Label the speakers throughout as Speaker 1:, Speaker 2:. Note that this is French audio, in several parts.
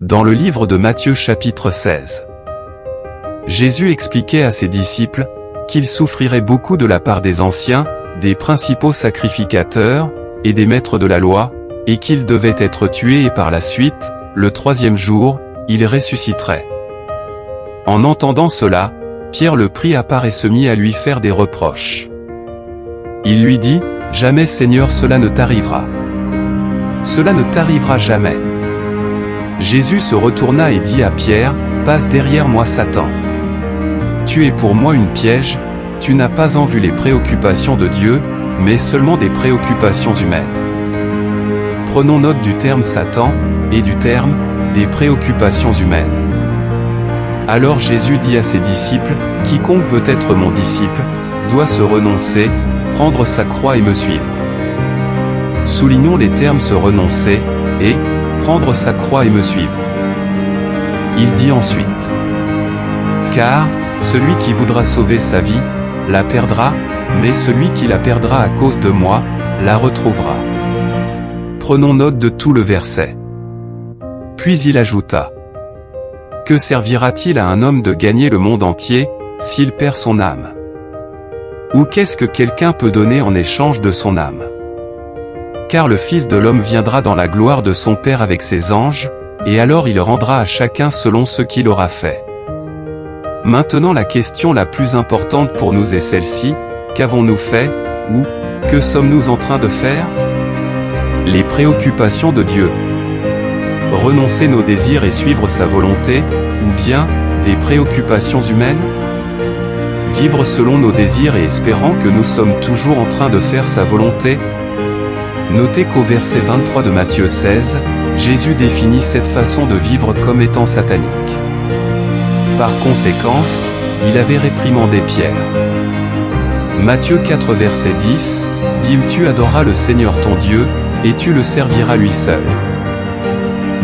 Speaker 1: Dans le livre de Matthieu chapitre 16, Jésus expliquait à ses disciples qu'il souffrirait beaucoup de la part des anciens, des principaux sacrificateurs et des maîtres de la loi, et qu'il devait être tué et par la suite, le troisième jour, il ressusciterait. En entendant cela, Pierre le prit à part et se mit à lui faire des reproches. Il lui dit, « Jamais Seigneur cela ne t'arrivera. Cela ne t'arrivera jamais. » Jésus se retourna et dit à Pierre, « Passe derrière moi Satan. Tu es pour moi une piège, tu n'as pas en vue les préoccupations de Dieu, mais seulement des préoccupations humaines. » Prenons note du terme Satan, et du terme, des préoccupations humaines. Alors Jésus dit à ses disciples, « Quiconque veut être mon disciple, doit se renoncer, prendre sa croix et me suivre. » Soulignons les termes se renoncer, et prendre sa croix et me suivre. Il dit ensuite, « Car, celui qui voudra sauver sa vie, la perdra, mais celui qui la perdra à cause de moi, la retrouvera. » Prenons note de tout le verset. Puis il ajouta, « Que servira-t-il à un homme de gagner le monde entier, s'il perd son âme? Ou qu'est-ce que quelqu'un peut donner en échange de son âme? Car le Fils de l'homme viendra dans la gloire de son Père avec ses anges, et alors il rendra à chacun selon ce qu'il aura fait. » Maintenant la question la plus importante pour nous est celle-ci, qu'avons-nous fait, ou, que sommes-nous en train de faire? Les préoccupations de Dieu. Renoncer nos désirs et suivre sa volonté, ou bien, des préoccupations humaines? Vivre selon nos désirs et espérant que nous sommes toujours en train de faire sa volonté? Notez qu'au verset 23 de Matthieu 16, Jésus définit cette façon de vivre comme étant satanique. Par conséquence, il avait réprimandé Pierre. Matthieu 4 verset 10, dit « Tu adoreras le Seigneur ton Dieu, et tu le serviras lui seul. »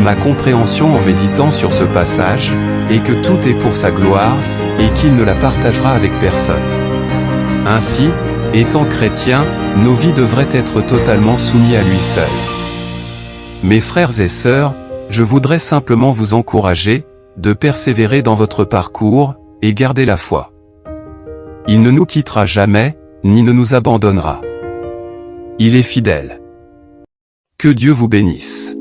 Speaker 1: Ma compréhension en méditant sur ce passage, est que tout est pour sa gloire, et qu'il ne la partagera avec personne. Ainsi, étant chrétiens, nos vies devraient être totalement soumises à lui seul. Mes frères et sœurs, je voudrais simplement vous encourager, de persévérer dans votre parcours, et garder la foi. Il ne nous quittera jamais, ni ne nous abandonnera. Il est fidèle. Que Dieu vous bénisse.